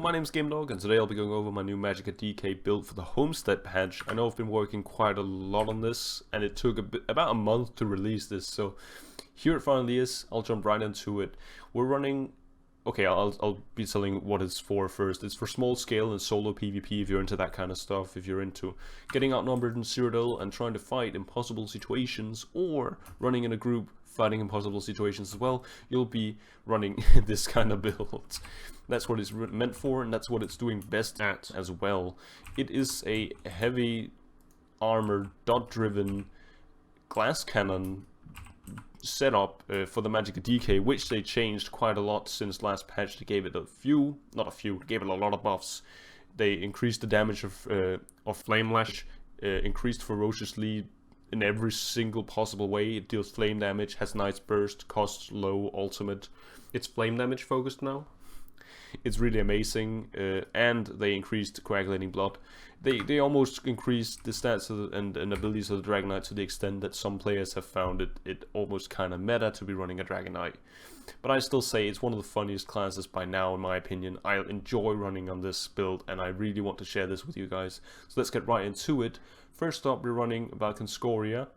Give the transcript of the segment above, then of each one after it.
my name's GameDog, and today I'll be going over my new Magicka DK build for the Homestead patch. I know I've been working quite a lot on this, and it took about a month to release this, so here it finally is. I'll jump right into it. We're running... Okay, I'll be telling what it's for first. It's for small scale and solo PvP if you're into that kind of stuff, if you're into getting outnumbered in Cyrodiil and trying to fight impossible situations, or running in a group fighting impossible situations as well. You'll be running this kind of build. That's what it's meant for, and that's what it's doing best at as well. It is a heavy armored, dot-driven glass cannon setup for the Magicka DK, which they changed quite a lot since last patch. They gave it gave it a lot of buffs. They increased the damage of Flame Lash, increased ferociously in every single possible way. It deals flame damage, has nice burst, costs low, ultimate. It's flame damage focused now. It's really amazing, and they increased coagulating blood. They almost increased the stats and abilities of the Dragonknight to the extent that some players have found it almost kind of meta to be running a Dragonknight. But I still say it's one of the funniest classes by now, in my opinion. I enjoy running on this build, and I really want to share this with you guys. So let's get right into it. First up, we're running Valkynscoria,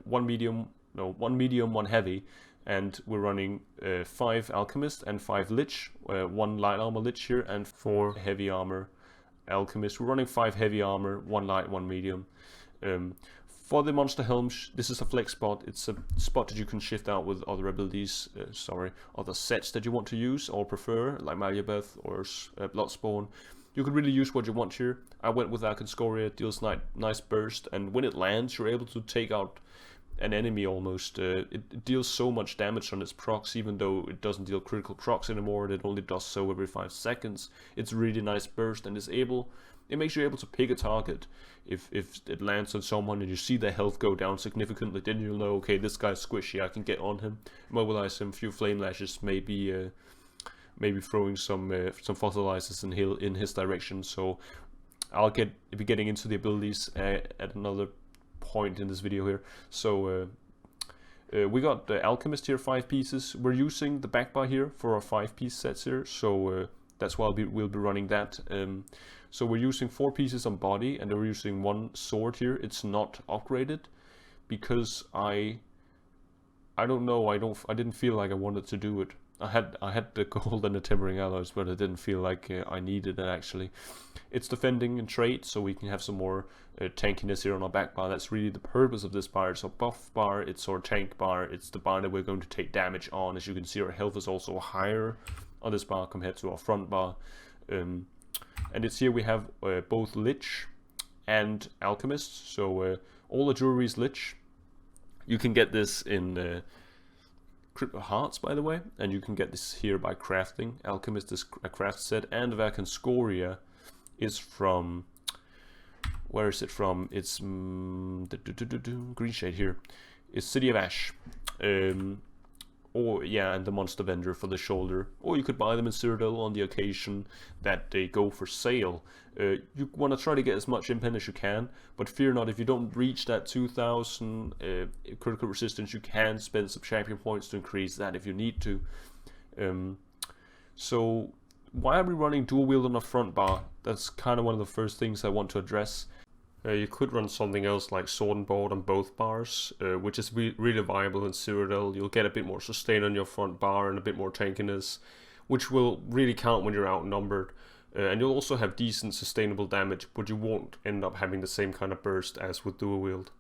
one medium, one heavy. And we're running 5 Alchemist and 5 Lich, 1 light armor Lich here, and 4 heavy armor Alchemist. We're running 5 heavy armor, 1 light, 1 medium. For the monster helm, this is a flex spot. It's a spot that you can shift out with other abilities, other sets that you want to use or prefer, like Magicka or Bloodspawn. You can really use what you want here. I went with Valkynscoria. It deals nice burst, and when it lands, you're able to take out an enemy almost. It deals so much damage on its procs, even though it doesn't deal critical procs anymore, and it only does so every 5 seconds. It's really nice burst, and it makes you able to pick a target. If it lands on someone and you see their health go down significantly, then you'll know, okay, this guy's squishy, I can get on him, mobilize him, few flame lashes, maybe throwing some fossilizers in his direction. So I'll be getting into the abilities at another point in this video here. So we got the Alchemist here, 5 pieces. We're using the back bar here for our 5-piece sets here, so that's why we'll be running that. So we're using 4 pieces on body, and we're using 1 sword here. It's not upgraded because I don't know, I didn't feel like I wanted to do it. I had the gold and the timbering alloys, but I didn't feel like I needed it actually. It's defending and trait, so we can have some more tankiness here on our back bar. That's really the purpose of this bar. It's our buff bar, it's our tank bar, it's the bar that we're going to take damage on. As you can see, our health is also higher on this bar compared to our front bar. And it's here we have both Lich and Alchemist. So all the jewelry is Lich. You can get this in Crypto Hearts, by the way, and you can get this here by crafting. Alchemist is a craft set, and Valkynscoria is from... Where is it from? It's green shade here. It's City of Ash. And the Monster Vendor for the shoulder. Or you could buy them in Cyrodiil on the occasion that they go for sale. You want to try to get as much impen as you can, but fear not, if you don't reach that 2000 critical resistance, you can spend some champion points to increase that if you need to. So why are we running dual wield on a front bar? That's kind of one of the first things I want to address. You could run something else like sword and board on both bars, which is really viable in Cyrodiil. You'll get a bit more sustain on your front bar and a bit more tankiness, which will really count when you're outnumbered. And you'll also have decent sustainable damage, but you won't end up having the same kind of burst as with dual wield.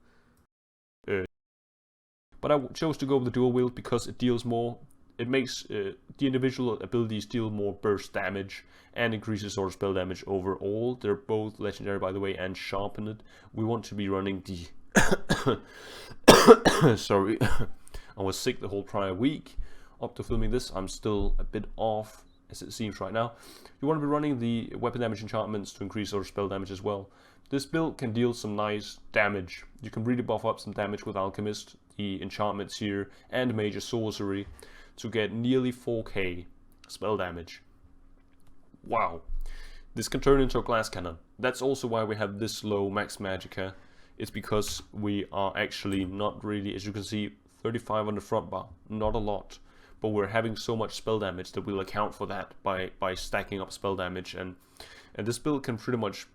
But I chose to go with the dual wield because it deals more. It makes the individual abilities deal more burst damage and increases sword spell damage overall. They're both legendary, by the way, and sharpened. We want to be running the... Sorry, I was sick the whole prior week. Up to filming this, I'm still a bit off, as it seems right now. You want to be running the weapon damage enchantments to increase sword spell damage as well. This build can deal some nice damage. You can really buff up some damage with Alchemist, the enchantments here, and Major Sorcery, to get nearly 4k spell damage. Wow. This can turn into a glass cannon. That's also why we have this low max Magicka. It's because we are actually not really, as you can see, 35 on the front bar. Not a lot. but we're having so much spell damage that we'll account for that by stacking up spell damage, and this build can pretty much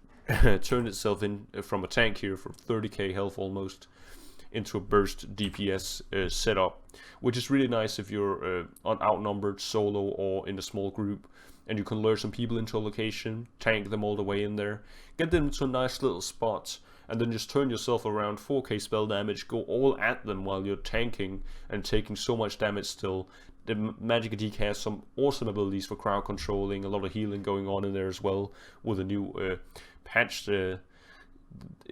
turn itself in from a tank here for 30k health almost into a burst DPS setup, which is really nice if you're outnumbered solo or in a small group, and you can lure some people into a location, tank them all the way in there, get them to nice little spots, and then just turn yourself around, 4k spell damage, go all at them while you're tanking and taking so much damage still. The Magicka DK has some awesome abilities for crowd controlling, a lot of healing going on in there as well with a new patch. It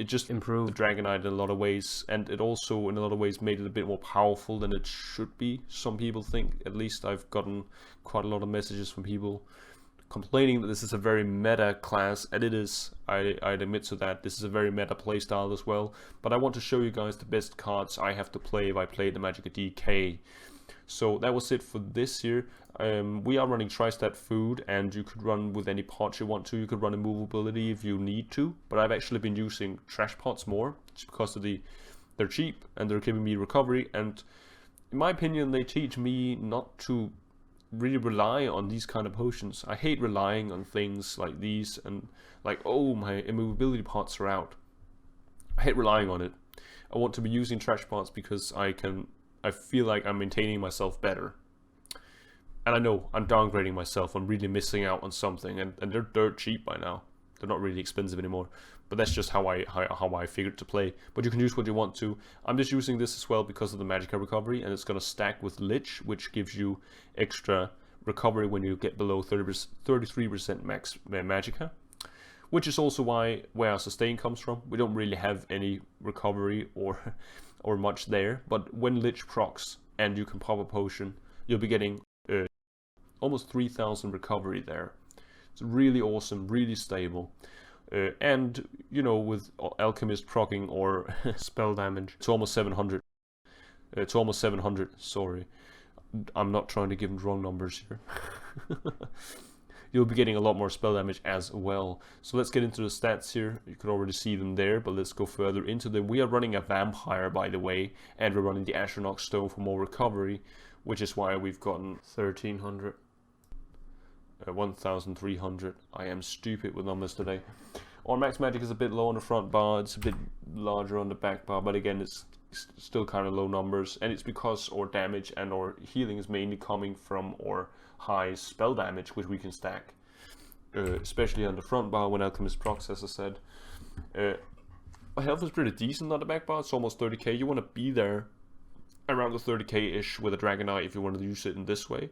just improved the Dragonknight in a lot of ways, and it also in a lot of ways made it a bit more powerful than it should be. Some people think, at least I've gotten quite a lot of messages from people complaining that this is a very meta class, and it is. I'd admit to that. This is a very meta playstyle as well, but I want to show you guys the best cards I have to play if I play the Magicka DK. So that was it for this year. We are running Tri-Stat Food, and you could run with any pots you want to. You could run immovability if you need to, but I've actually been using trash pots more, just because of they're cheap and they're giving me recovery, and in my opinion they teach me not to really rely on these kind of potions. I hate relying on things like these, and like, oh, my immovability pots are out. I hate relying on it. I want to be using trash pots because I feel like I'm maintaining myself better. And I know I'm downgrading myself, I'm really missing out on something, and they're dirt cheap by now. They're not really expensive anymore. But that's just how I figured to play. But you can use what you want to. I'm just using this as well because of the Magicka recovery, and it's going to stack with Lich, which gives you extra recovery when you get below 33% max Magicka. Which is also where our sustain comes from. We don't really have any recovery or much there, but when Lich procs and you can pop a potion, you'll be getting almost 3000 recovery there. It's really awesome, really stable. And you know, with Alchemist proccing or spell damage, it's almost 700. Sorry, I'm not trying to give them wrong numbers here. You'll be getting a lot more spell damage as well. So let's get into the stats here. You can already see them there, but let's go further into them. We are running a vampire, by the way, and we're running the Astronach Stone for more recovery, which is why we've gotten 1300. 1300. I am stupid with numbers today. Our max magic is a bit low on the front bar, it's a bit larger on the back bar, but again it's still kind of low numbers, and it's because our damage and our healing is mainly coming from our high spell damage, which we can stack, especially on the front bar when Alchemist procs, as I said. My health is pretty decent on the back bar, it's almost 30k. You want to be there around the 30k ish with a Dragonknight if you want to use it in this way,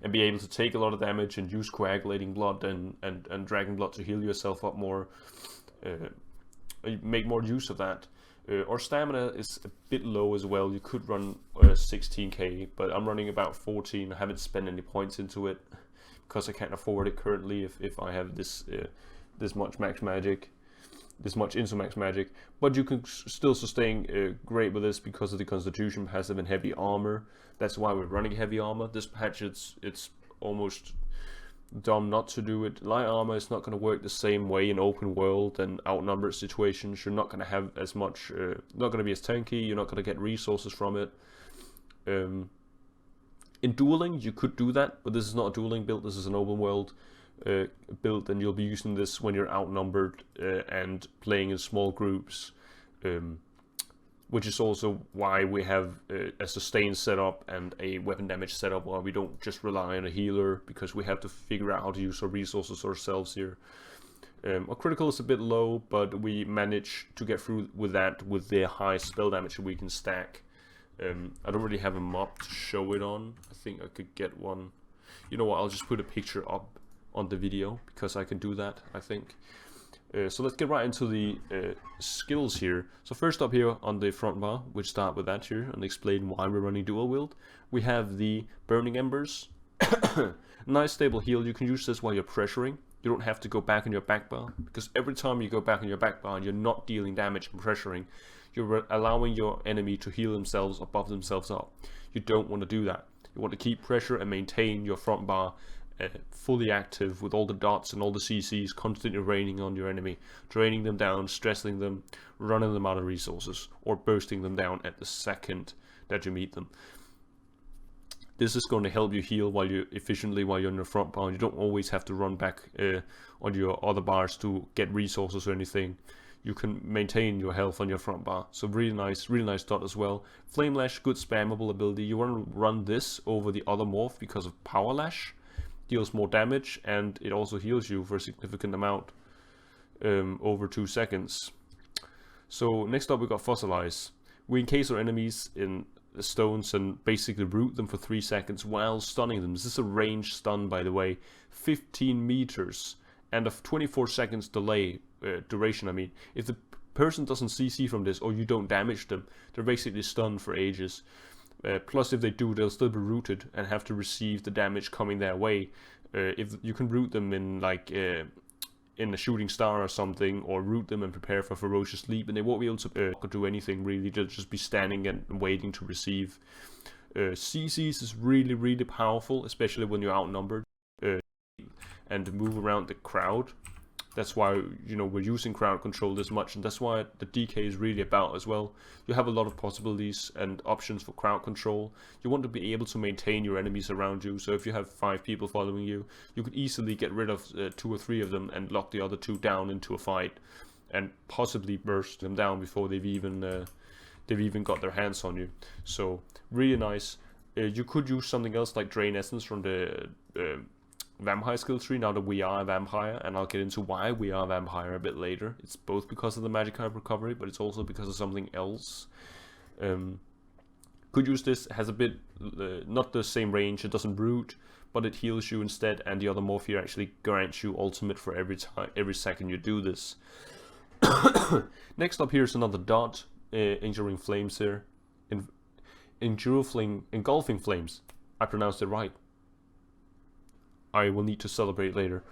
and be able to take a lot of damage and use coagulating blood and dragon blood to heal yourself up more. Make more use of that. Our stamina is a bit low as well. You could run 16k, but I'm running about 14. I haven't spent any points into it because I can't afford it currently if I have this much max magic, this much into max magic. But you can still sustain great with this because of the constitution passive and heavy armor. That's why we're running heavy armor. This patch it's almost dumb not to do it. Light armor is not going to work the same way in open world and outnumbered situations. You're not going to have as much, not going to be as tanky. You're not going to get resources from it. In dueling, you could do that, but this is not a dueling build. This is an open world build, and you'll be using this when you're outnumbered and playing in small groups. Which is also why we have a sustain setup and a weapon damage setup, while we don't just rely on a healer, because we have to figure out how to use our resources ourselves here. Our critical is a bit low, but we manage to get through with that with the high spell damage that we can stack. I don't really have a map to show it on. I think I could get one. You know what, I'll just put a picture up on the video, because I can do that, I think. So let's get right into the skills here. So first up here on the front bar, we start with that here and explain why we're running dual wield. We have the Burning Embers. Nice stable heal. You can use this while you're pressuring. You don't have to go back on your back bar, because every time you go back on your back bar and you're not dealing damage and pressuring, you're allowing your enemy to heal themselves or buff themselves up. You don't want to do that. You want to keep pressure and maintain your front bar fully active with all the dots and all the CCs constantly raining on your enemy, draining them down, stressing them, running them out of resources, or bursting them down at the second that you meet them. This is going to help you heal while you're in the front bar. You don't always have to run back on your other bars to get resources or anything. You can maintain your health on your front bar. So really nice dot as well. Flame Lash, good spammable ability. You want to run this over the other morph because of Power Lash. Deals more damage, and it also heals you for a significant amount over 2 seconds. So next up we got Fossilize. We encase our enemies in stones and basically root them for 3 seconds while stunning them. This is a range stun, by the way. 15 meters and a 24 seconds duration. I mean, if the person doesn't CC from this or you don't damage them, they're basically stunned for ages. Plus, if they do, they'll still be rooted and have to receive the damage coming their way. If you can root them in like in a shooting star or something, or root them and prepare for ferocious leap, and they won't be able to do anything really. They'll just be standing and waiting to receive. CCs is really powerful, especially when you're outnumbered and to move around the crowd. That's why, you know, we're using crowd control this much, and that's why the DK is really about as well. You have a lot of possibilities and options for crowd control. You want to be able to maintain your enemies around you, so if you have 5 people following you, you could easily get rid of 2 or 3 of them and lock the other 2 down into a fight, and possibly burst them down before they've even got their hands on you. So really nice. You could use something else like Drain Essence from the Vampire skill tree, now that we are a vampire, and I'll get into why we are a vampire a bit later. It's both because of the Magicka recovery, but it's also because of something else. Could use this. It has a bit not the same range, it doesn't root, but it heals you instead, and the other morph here actually grants you ultimate for every second you do this. Next up here is another dot, Enduring Flames here. Engulfing Flames. I pronounced it right. I will need to celebrate later.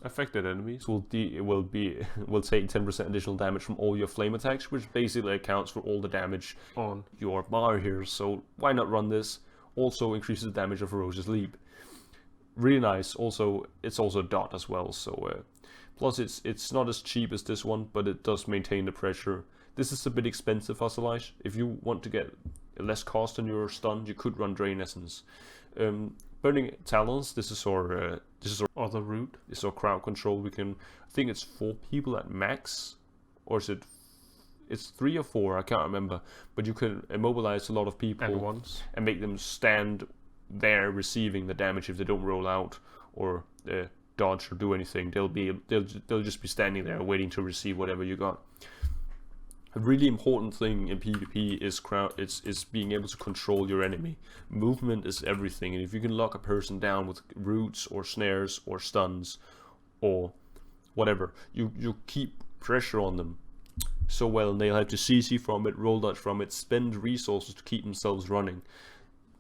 Affected enemies will take 10% additional damage from all your flame attacks, which basically accounts for all the damage on your bar here. So why not run this? Also increases the damage of Ferocious Leap. Really nice. Also, it's also a dot as well. So plus it's not as cheap as this one, but it does maintain the pressure. This is a bit expensive, Fossilized. If you want to get less cost on your stun, you could run Drain Essence. Burning Talons, this is our other route. This is our crowd control. We can, I think it's 4 people at max, or is it? It's 3 or 4, I can't remember. But you can immobilize a lot of people at once and make them stand there receiving the damage if they don't roll out or dodge or do anything. They'll just be standing there waiting to receive whatever you got. A really important thing in PvP is being able to control your enemy. Movement is everything, and if you can lock a person down with roots or snares or stuns or whatever, you keep pressure on them so well, and they'll have to CC from it, roll dodge from it, spend resources to keep themselves running.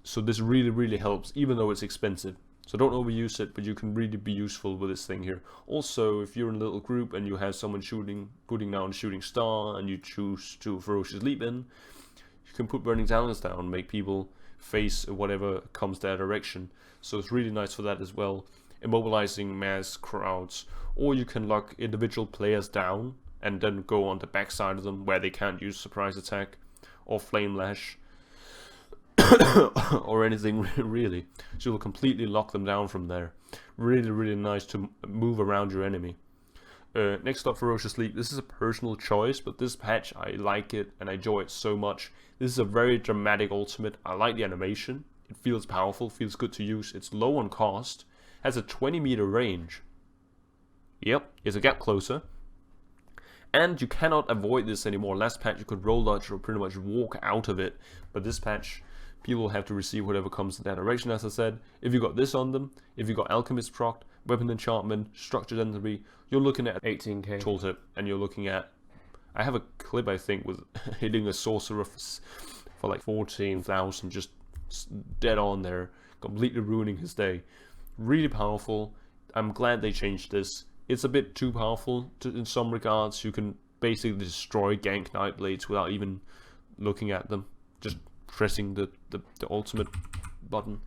So this really helps, even though it's expensive. So don't overuse it, but you can really be useful with this thing here. Also, if you're in a little group and you have someone putting down a shooting star, and you choose to Ferocious Leap in, you can put Burning Talons down, make people face whatever comes their direction. So it's really nice for that as well. Immobilizing mass crowds, or you can lock individual players down and then go on the backside of them where they can't use surprise attack or flame lash. Or anything really, so you'll completely lock them down from there. Really nice to move around your enemy. Next up, Ferocious Leap. This is a personal choice, but this patch I like it and I enjoy it so much. This is a very dramatic ultimate. I like the animation. It feels powerful, feels good to use. It's low on cost, has a 20-meter range. Yep, it's a gap closer. And you cannot avoid this anymore. Last patch you could roll dodge or pretty much walk out of it, but this patch people have to receive whatever comes in that direction, as I said. If you got this on them, if you got Alchemist proc, Weapon Enchantment, Structured Entropy, you're looking at 18k tooltip, and you're looking at, I have a clip I think with hitting a sorcerer for like 14,000, just dead on there, completely ruining his day. Really powerful. I'm glad they changed this. It's a bit too powerful in some regards. You can basically destroy gank Nightblades without even looking at them, just pressing the ultimate button.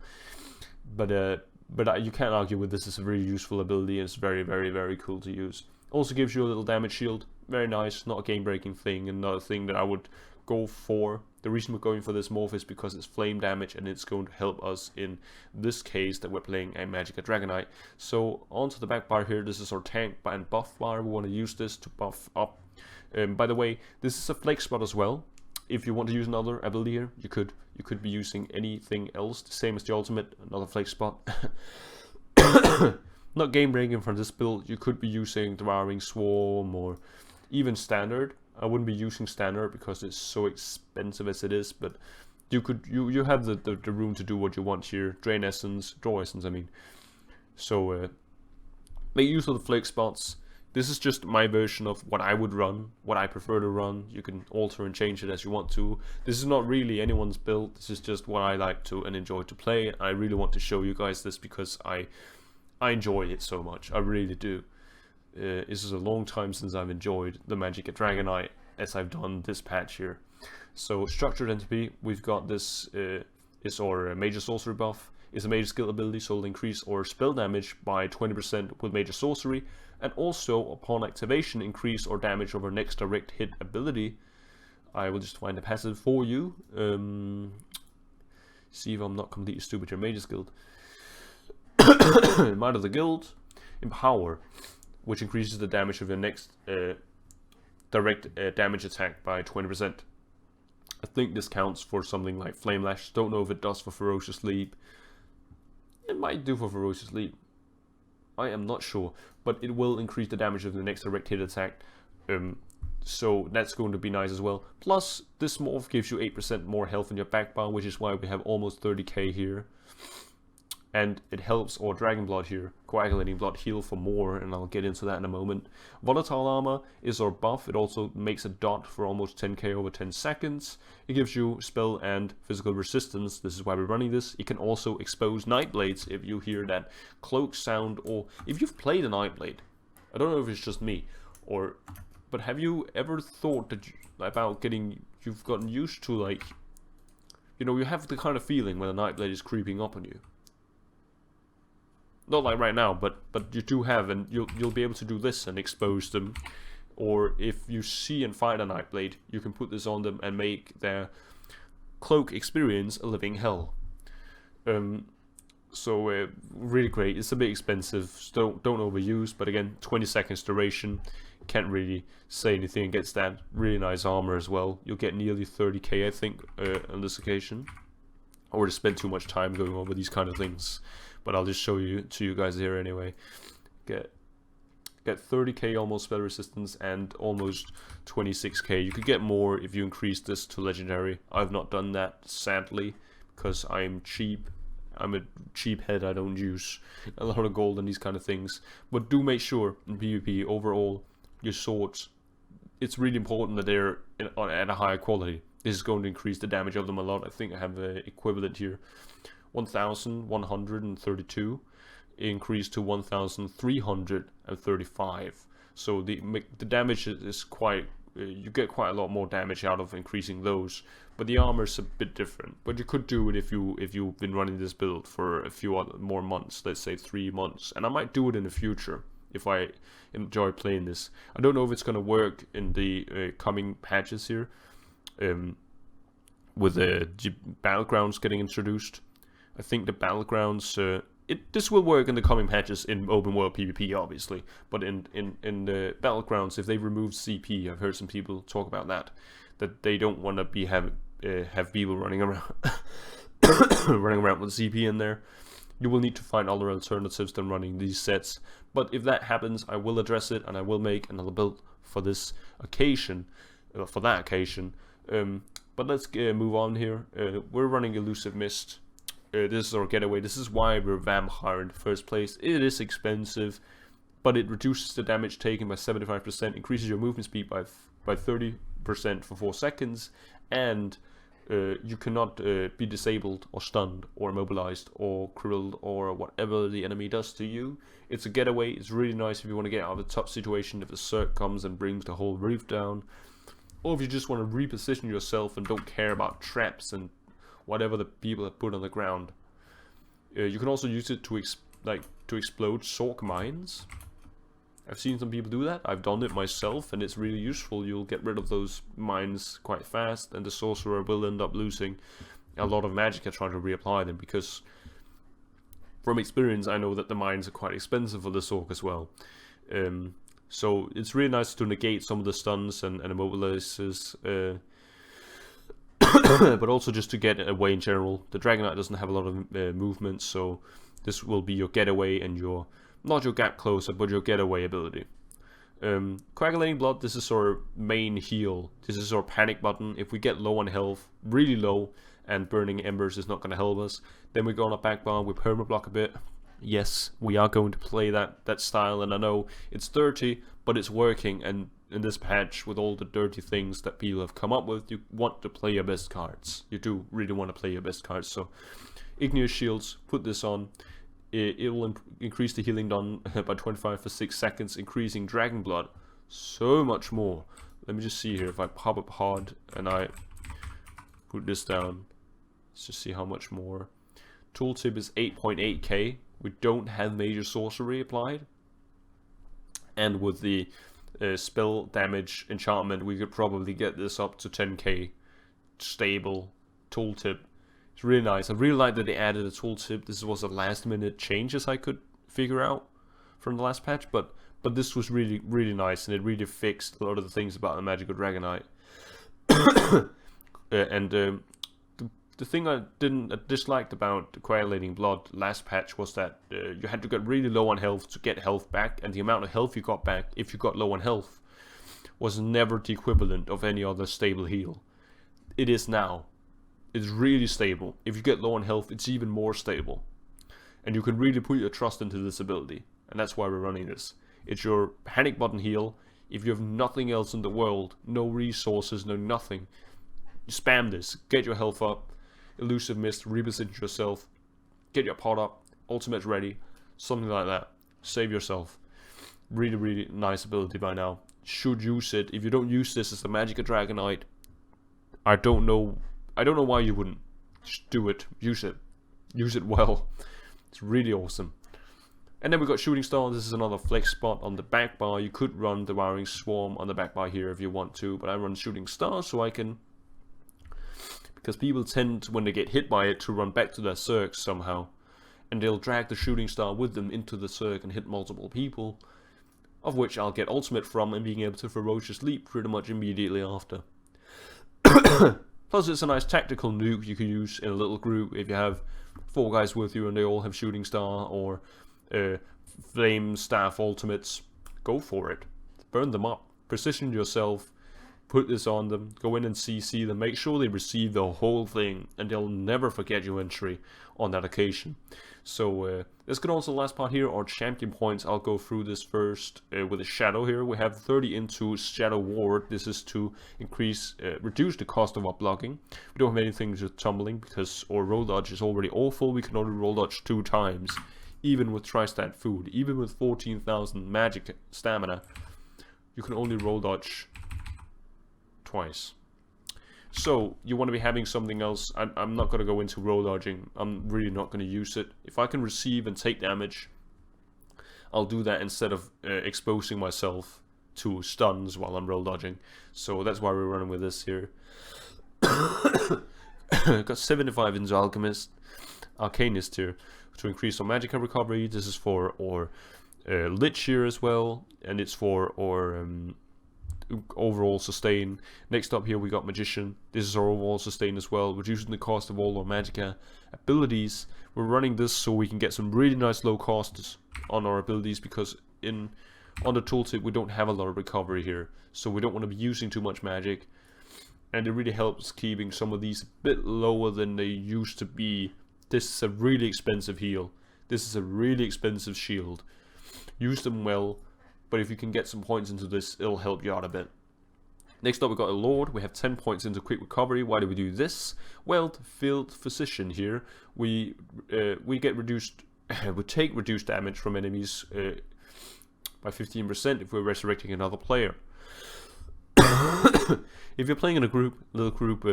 But you can't argue with this. It's a very useful ability, and it's very cool to use. Also gives you a little damage shield. very nice, not a game-breaking thing. Another thing that I would go for. The reason we're going for this morph is because it's flame damage and it's going to help us in this case that we're playing a Magicka Dragonknight. So onto the back bar here, this is our tank and buff bar. We want to use this to buff up. By the way, this is a flex spot as well. If you want to use another ability here, you could be using anything else, the same as the ultimate, another flex spot. Not game breaking for this build. You could be using Devouring Swarm or even standard. I wouldn't be using standard because it's so expensive as it is, but you have the room to do what you want here. Draw essence, I mean. So make use of the flex spots. This is just my version of what I would run, what I prefer to run. You can alter and change it as you want to. This is not really anyone's build. This is just what I like to and enjoy to play. I really want to show you guys this because I enjoy it so much. I really do. This is a long time since I've enjoyed the Magicka Dragonknight as I've done this patch here. So structured entropy, we've got this is our major sorcery buff. It's a major skill ability, so it'll increase our spell damage by 20% with major sorcery, and also upon activation increase our damage over next direct hit ability. I will just find a passive for you. See if I'm not completely stupid here. Mage's Guild. Might of the Guild. Empower, which increases the damage of your next direct damage attack by 20%. I think this counts for something like Flame Lash. Don't know if it does for Ferocious Leap. It might do for Ferocious Leap. I am not sure, but it will increase the damage of the next direct hit attack. So that's going to be nice as well. Plus, this morph gives you 8% more health in your back bar, which is why we have almost 30k here. And it helps our Dragon Blood here, Coagulating Blood, heal for more, and I'll get into that in a moment. Volatile Armor is our buff. It also makes a dot for almost 10k over 10 seconds. It gives you spell and physical resistance. This is why we're running this. It can also expose Nightblades if you hear that cloak sound, or if you've played a Nightblade. I don't know if it's just me, but have you ever thought that you've gotten used to, like, you have the kind of feeling when a Nightblade is creeping up on you. Not like right now, but you do have, and you'll be able to do this and expose them. Or if you see and find a Nightblade, you can put this on them and make their cloak experience a living hell. So really great. It's a bit expensive, so don't overuse. But again, 20 seconds duration. Can't really say anything against that. Really nice armor as well. You'll get nearly 30k, I think, on this occasion. I would have spent too much time going over these kind of things, but I'll just show you to you guys here anyway. Get 30k almost spell resistance and almost 26k. You could get more if you increase this to legendary. I've not done that, sadly, because I'm cheap. I'm a cheap head. I don't use a lot of gold and these kind of things. But do make sure in PvP overall your swords, it's really important that they're at a higher quality. This is going to increase the damage of them a lot. I think I have an equivalent here. 1132 increased to 1335. So the damage is quite, you get quite a lot more damage out of increasing those, but the armor is a bit different. But you could do it if you've been running this build for a few more months, let's say 3 months, and I might do it in the future if I enjoy playing this. I don't know if it's going to work in the coming patches here, with the battlegrounds getting introduced. I think the battlegrounds, this will work in the coming patches in open world PvP, obviously, but in the battlegrounds, if they remove CP, I've heard some people talk about that they don't want to have people running around running around with CP in there. You will need to find other alternatives than running these sets. But if that happens, I will address it and I will make another build for this occasion, for that occasion. But let's move on here. We're running Elusive Mist. This is our getaway. This is why we're vampire in the first place. It is expensive, but it reduces the damage taken by 75%, increases your movement speed by 30% for 4 seconds, and you cannot be disabled or stunned or immobilized or crippled or whatever the enemy does to you. It's a getaway. It's really nice if you want to get out of a tough situation, if the Zerg comes and brings the whole reef down, or if you just want to reposition yourself and don't care about traps and whatever the people have put on the ground. You can also use it to explode Zork mines. I've seen some people do that. I've done it myself, and it's really useful. You'll get rid of those mines quite fast, and the sorcerer will end up losing a lot of Magicka trying to reapply them, because from experience I know that the mines are quite expensive for this orc as well. So it's really nice to negate some of the stuns and immobilizes, but also just to get away in general. The Dragonknight doesn't have a lot of movement, so this will be your getaway and your, not your gap closer, but your getaway ability. Coagulating Blood, this is our main heal. This is our panic button. If we get low on health, really low, and Burning Embers is not going to help us, then we go on a back bar, we permablock a bit. Yes, we are going to play that style, and I know it's dirty, but it's working, and in this patch, with all the dirty things that people have come up with, you want to play your best cards. You do really want to play your best cards, so Igneous Shields, put this on. It will increase the healing done by 25 for 6 seconds, increasing Dragon Blood so much more. Let me just see here, if I pop up hard and I put this down, let's just see how much more. Tooltip is 8.8k. We don't have major sorcery applied, and with the spell damage enchantment we could probably get this up to 10k stable. Tooltip, it's really nice. I really like that they added a tooltip. This was a last minute changes I could figure out from the last patch, but this was really nice, and it really fixed a lot of the things about the Magicka Dragonknight. And the thing I disliked about the Coagulating Blood last patch was that you had to get really low on health to get health back, and the amount of health you got back if you got low on health was never the equivalent of any other stable heal. It is now. It's really stable. If you get low on health, it's even more stable. And you can really put your trust into this ability, and that's why we're running this. It's your panic button heal. If you have nothing else in the world, no resources, no nothing, spam this. Get your health up. Elusive Mist, reposition yourself, get your pot up, ultimate ready, something like that. Save yourself. Really nice ability by now. Should use it. If you don't use this as the Magicka Dragonknight, I don't know why you wouldn't. Just do it. Use it. Use it well. It's really awesome. And then we got Shooting Star. This is another flex spot on the back bar. You could run Devouring Swarm on the back bar here if you want to, but I run Shooting Star so I can, because people tend, when they get hit by it, to run back to their circs somehow, and they'll drag the Shooting Star with them into the circ and hit multiple people, of which I'll get ultimate from, and being able to Ferocious Leap pretty much immediately after. Plus it's a nice tactical nuke you can use in a little group. If you have 4 guys with you and they all have Shooting Star or Flame Staff ultimates, go for it. Burn them up. Position yourself. Put this on them, go in and CC them, make sure they receive the whole thing, and they'll never forget your entry on that occasion. So let's get on to the last part here, our champion points. I'll go through this first with a shadow here. We have 30 into Shadow Ward. This is to reduce the cost of our blocking. We don't have anything to tumbling because our roll dodge is already awful. We can only roll dodge 2 times, even with Tristat food, even with 14,000 magic stamina. You can only roll dodge twice. So you want to be having something else. I'm not going to go into roll dodging. I'm really not going to use it. If I can receive and take damage, I'll do that instead of exposing myself to stuns while I'm roll dodging. So that's why we're running with this here. Got 75 into Alchemist, Arcanist here to increase our Magicka recovery. This is for our Lich here as well, and it's for our overall sustain. Next up here we got Magician. This is our overall sustain as well, reducing the cost of all our Magicka abilities. We're running this so we can get some really nice low costs on our abilities, because on the tooltip we don't have a lot of recovery here, so we don't want to be using too much magic, and it really helps keeping some of these a bit lower than they used to be. This is a really expensive heal. This is a really expensive shield. Use them well, but if you can get some points into this, it'll help you out a bit. Next up we got a Lord. We have 10 points into quick recovery. Why do we do this? Well, to Field Physician here, we get reduced, we take reduced damage from enemies by 15% if we're resurrecting another player. If you're playing in a little group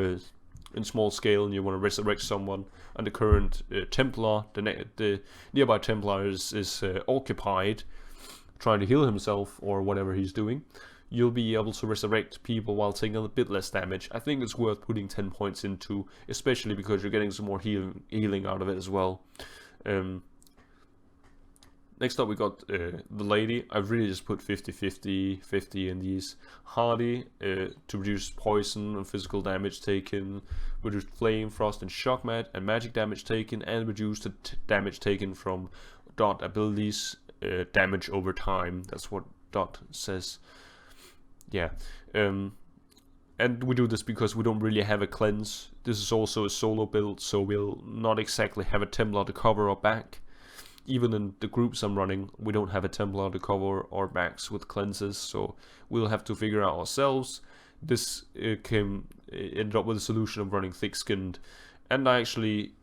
in small scale, and you want to resurrect someone, and the current Templar, the nearby Templar is occupied, trying to heal himself or whatever he's doing, you'll be able to resurrect people while taking a bit less damage. I think it's worth putting 10 points into, especially because you're getting some more healing out of it as well. Next up we got the lady. I've really just put 50 in these. Hardy to reduce poison and physical damage taken, reduce flame, frost and shock and magic damage taken, and reduce the damage taken from dot abilities, damage over time. That's what dot says. Yeah. And we do this because we don't really have a cleanse. This is also a solo build, so we'll not exactly have a Templar to cover our back. Even in the groups I'm running, we don't have a Templar to cover our backs with cleanses, so we'll have to figure out ourselves. This ended up with a solution of running thick-skinned, and I actually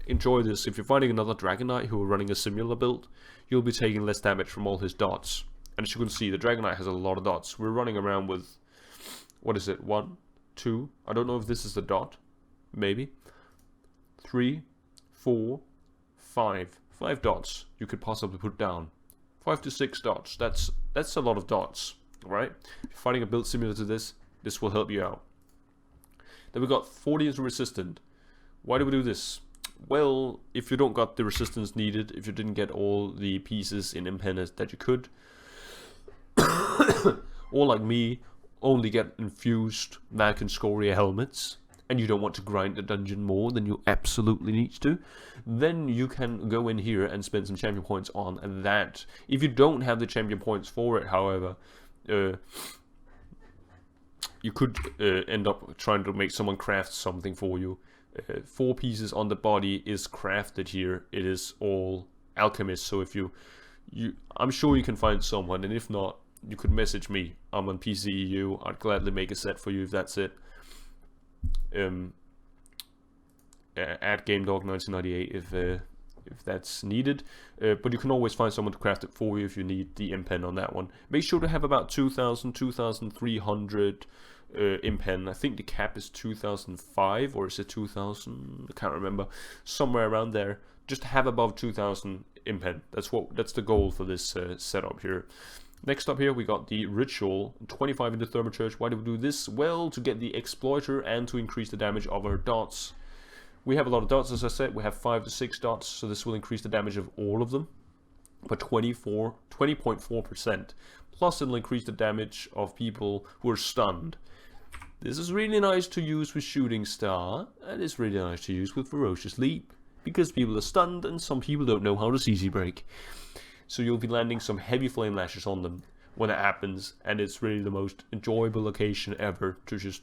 enjoy this. If you're fighting another Dragonknight who are running a similar build, you'll be taking less damage from all his dots. And as you can see, the Dragonknight has a lot of dots. We're running around with, what is it, 1, 2, I don't know if this is the dot, maybe, 3, 4, 5. 5 dots you could possibly put down. 5 to 6 dots. That's a lot of dots, right? If you're fighting a build similar to this, this will help you out. Then we got 40 into resistant. Why do we do this? Well, if you don't got the resistance needed, if you didn't get all the pieces in Impen that you could, or like me, only get infused Malkin Scoria helmets, and you don't want to grind the dungeon more than you absolutely need to, then you can go in here and spend some champion points on that. If you don't have the champion points for it, however, you could end up trying to make someone craft something for you. 4 pieces on the body is crafted here. It is all alchemist, so if I'm sure you can find someone, and if not, you could message me. I'm on PCEU. I'd gladly make a set for you if that's it. At GameDog1998 if that's needed, but you can always find someone to craft it for you if you need the impen on that one. Make sure to have about 2,300 impen. I think the cap is 2,005, or is it 2,000? I can't remember. Somewhere around there. Just have above 2,000 impen. That's the goal for this setup here. Next up here we got the Ritual, 25 into Thermachurch. Why do we do this? Well, to get the Exploiter and to increase the damage of our dots. We have a lot of dots, as I said. We have 5 to 6 dots, so this will increase the damage of all of them by 20.4%. Plus it'll increase the damage of people who are stunned. This is really nice to use with Shooting Star, and it's really nice to use with Ferocious Leap, because people are stunned and some people don't know how to CC break. So you'll be landing some heavy flame lashes on them when it happens, and it's really the most enjoyable location ever to just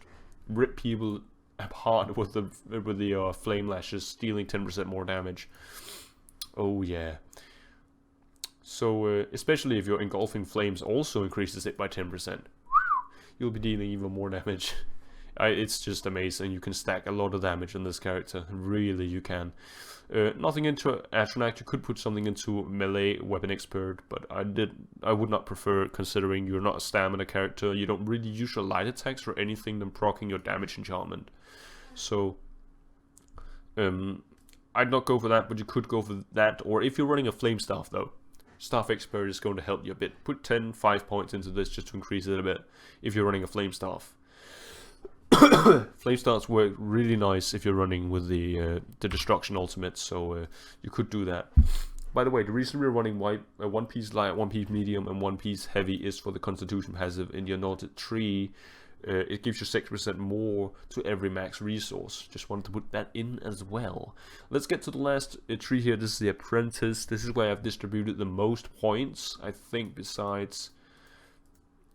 rip people apart with the flame lashes, dealing 10% more damage. Oh yeah. So especially if your engulfing flames also increases it by 10%, you'll be dealing even more damage. It's just amazing. You can stack a lot of damage on this character. Really, you can. Nothing into Atronach. You could put something into melee weapon expert, but I would not prefer it, considering you're not a stamina character. You don't really use your light attacks for anything than proccing your damage enchantment. So I'd not go for that, but you could go for that. Or if you're running a flame staff though, staff expert is going to help you a bit. Put 5 points into this just to increase it a bit if you're running a flame staff. Flame staffs work really nice if you're running with the destruction ultimate, so you could do that. By the way, the reason we're running one piece light, 1 piece medium, and 1 piece heavy is for the Constitution passive in the Anointed Tree. It gives you 6% more to every max resource. Just wanted to put that in as well. Let's get to the last tree here. This is the Apprentice. This is where I've distributed the most points, I think, besides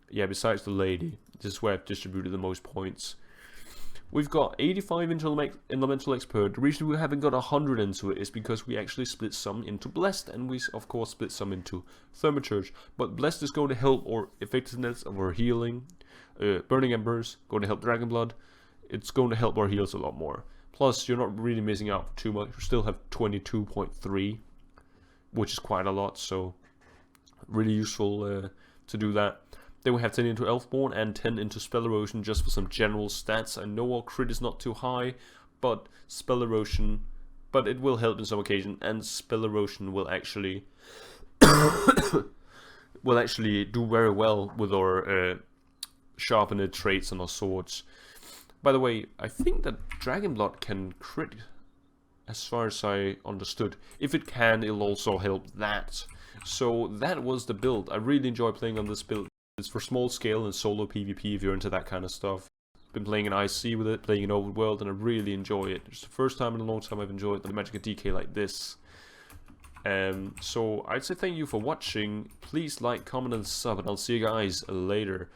the lady. This is where I've distributed the most points. We've got 85 into Elemental Expert. The reason we haven't got 100 into it is because we actually split some into Blessed, and we of course split some into Thermachurch. But Blessed is going to help our effectiveness of our healing. Burning Embers, going to help Dragon Blood. It's going to help our heals a lot more. Plus, you're not really missing out too much. You still have 22.3, which is quite a lot, so really useful to do that. Then we have 10 into Elfborn and 10 into Spell Erosion just for some general stats. I know our crit is not too high, but Spell Erosion, but it will help in some occasion, and Spell Erosion will actually will actually do very well with our sharpened traits on our swords. By the way, I think that Dragon Blood can crit, as far as I understood. If it can, it'll also help that. So that was the build. I really enjoy playing on this build. It's for small scale and solo PvP if you're into that kind of stuff. Been playing in IC with it, playing in Open World, and I really enjoy it. It's the first time in a long time I've enjoyed the Magicka DK like this. So I'd say thank you for watching. Please like, comment, and sub, and I'll see you guys later.